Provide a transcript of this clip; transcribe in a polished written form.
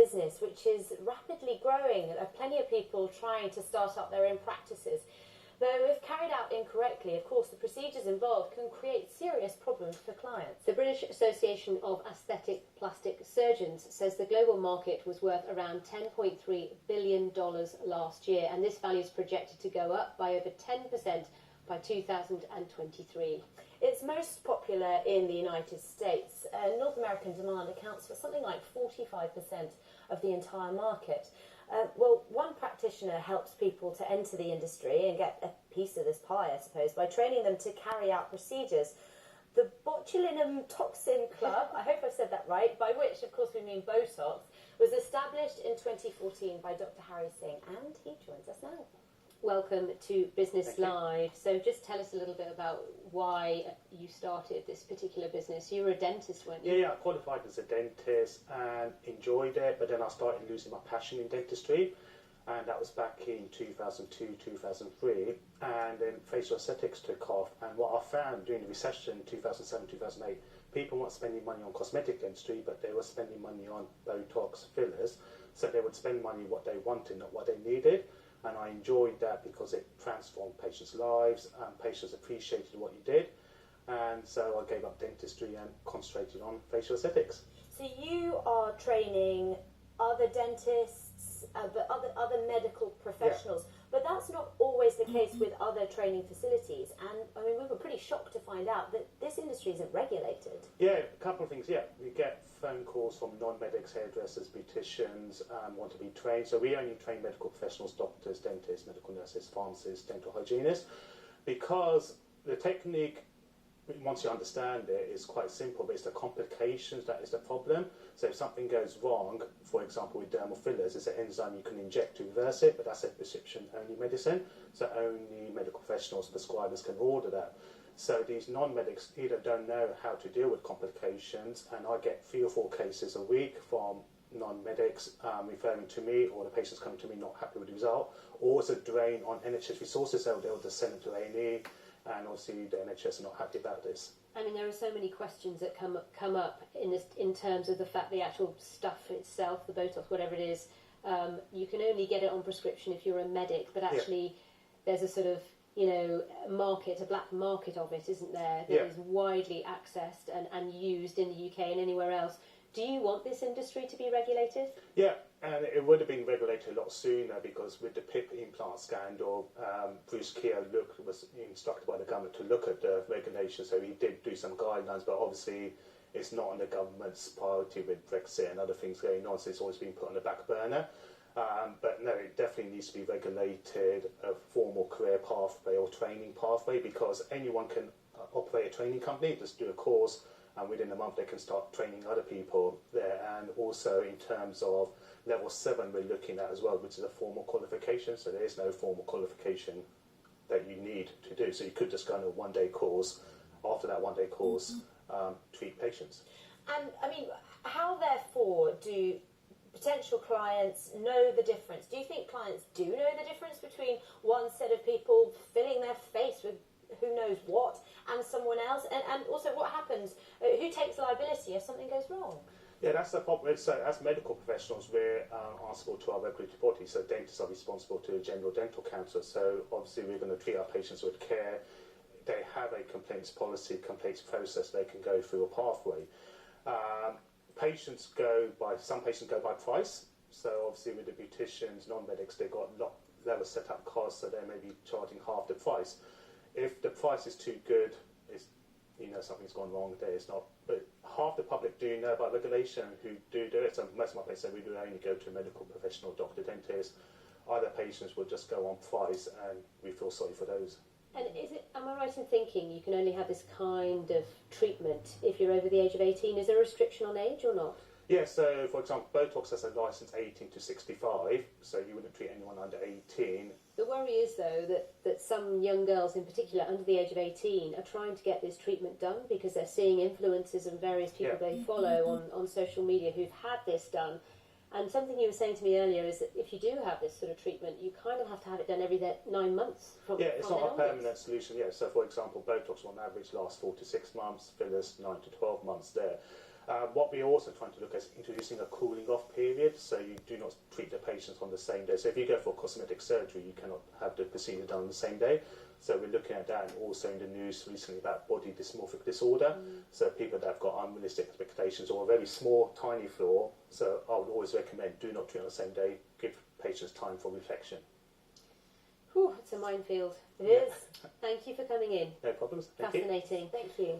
business which is rapidly growing. There are plenty of people trying to start up their own practices. Though if carried out incorrectly, of course, the procedures involved can create serious problems for clients. The British Association of Aesthetic Plastic Surgeons says the global market was worth around $10.3 billion last year, and this value is projected to go up by over 10% by 2023. It's most popular in the United States. North American demand accounts for something like 45% of the entire market. Well, one practitioner helps people to enter the industry and get a piece of this pie, I suppose, by training them to carry out procedures. The Botulinum Toxin Club, I hope I've said that right, by which, of course, we mean Botox, was established in 2014 by Dr. Harry Singh, and he joins us now. Welcome to Business Live. So just tell us a little bit about why you started this particular business. You were a dentist, weren't you? Yeah, I qualified as a dentist and enjoyed it, but then I started losing my passion in dentistry, and that was back in 2002, 2003, and then facial aesthetics took off, and what I found during the recession, 2007, 2008, people weren't spending money on cosmetic dentistry, but they were spending money on Botox fillers, so they would spend money what they wanted, not what they needed. And I enjoyed that because it transformed patients' lives and patients appreciated what you did. And so I gave up dentistry and concentrated on facial aesthetics. So you are training other dentists, other medical professionals, but that's not always the case with other training facilities. And I mean, we were pretty shocked to find out that this industry isn't regulated. Yeah, a couple of things. Yeah, we get phone calls from non-medics, hairdressers, beauticians, want to be trained. So we only train medical professionals, doctors, dentists, medical nurses, pharmacists, dental hygienists, because the technique, once you understand it, is quite simple, but it's the complications that is the problem. So if something goes wrong, for example with dermal fillers, it's an enzyme you can inject to reverse it, but that's a prescription-only medicine, so only medical professionals, prescribers can order that. So these non-medics either don't know how to deal with complications, and I get 3 or 4 cases a week from non-medics referring to me, or the patients coming to me not happy with the result, or it's a drain on NHS resources, so they'll just send it to A&E, and obviously the NHS are not happy about this. I mean, there are so many questions that come up in terms of the fact the actual stuff itself, the Botox, whatever it is, you can only get it on prescription if you're a medic, but actually there's a sort of, you know, market, a black market of it, isn't there, that is widely accessed and used in the UK and anywhere else. Do you want this industry to be regulated? Yeah, and it would have been regulated a lot sooner, because with the PIP implant scandal, Bruce Keogh was instructed by the government to look at the regulations, so he did do some guidelines, but obviously it's not on the government's priority with Brexit and other things going on, so it's always been put on the back burner. But no, it definitely needs to be regulated, a formal career pathway or training pathway, because anyone can operate a training company, just do a course, and within a month they can start training other people there. And also in terms of level 7 we're looking at as well, which is a formal qualification, so there is no formal qualification that you need to do, so you could just go on a one-day course, after that one-day course treat patients. And I mean, how therefore do potential clients know the difference? Do you think clients do know the difference between one set of people filling their face with who knows what and someone else? And also, what happens? Who takes liability if something goes wrong? Yeah, that's the problem. So as medical professionals, we're answerable to our regulatory body. So dentists are responsible to the General Dental Council. So obviously we're going to treat our patients with care. They have a complaints policy, complaints process they can go through a pathway. Some patients go by price. So obviously with the beauticians, non-medics, they've got level set up costs, so they may be charging half the price. If the price is too good, it's, you know, something's gone wrong there. It's not, but half the public do know about regulation who do it. So most of my patients say we do only go to a medical professional, doctor, dentist. Other patients will just go on price, and we feel sorry for those. And am I right in thinking you can only have this kind of treatment if you're over the age of 18? Is there a restriction on age or not? Yeah, so for example, Botox has a license 18 to 65, so you wouldn't treat anyone under 18. The worry is, though, that some young girls in particular under the age of 18 are trying to get this treatment done because they're seeing influencers and various people they follow on social media who've had this done. And something you were saying to me earlier is that if you do have this sort of treatment, you kind of have to have it done every 9 months. It's not a permanent solution. Yeah, so for example, Botox on average lasts 4 to 6 months, fillers 9 to 12 months there. What we're also trying to look at is introducing a cooling off period, so you do not treat the patients on the same day. So if you go for cosmetic surgery, you cannot have the procedure done on the same day. So we're looking at that, and also in the news recently about body dysmorphic disorder. So people that have got unrealistic expectations or a very small, tiny flaw. So I would always recommend do not treat on the same day. Give patients time for reflection. Whew, it's a minefield. It is. Thank you for coming in. No problems. Thank you. Fascinating. Thank you.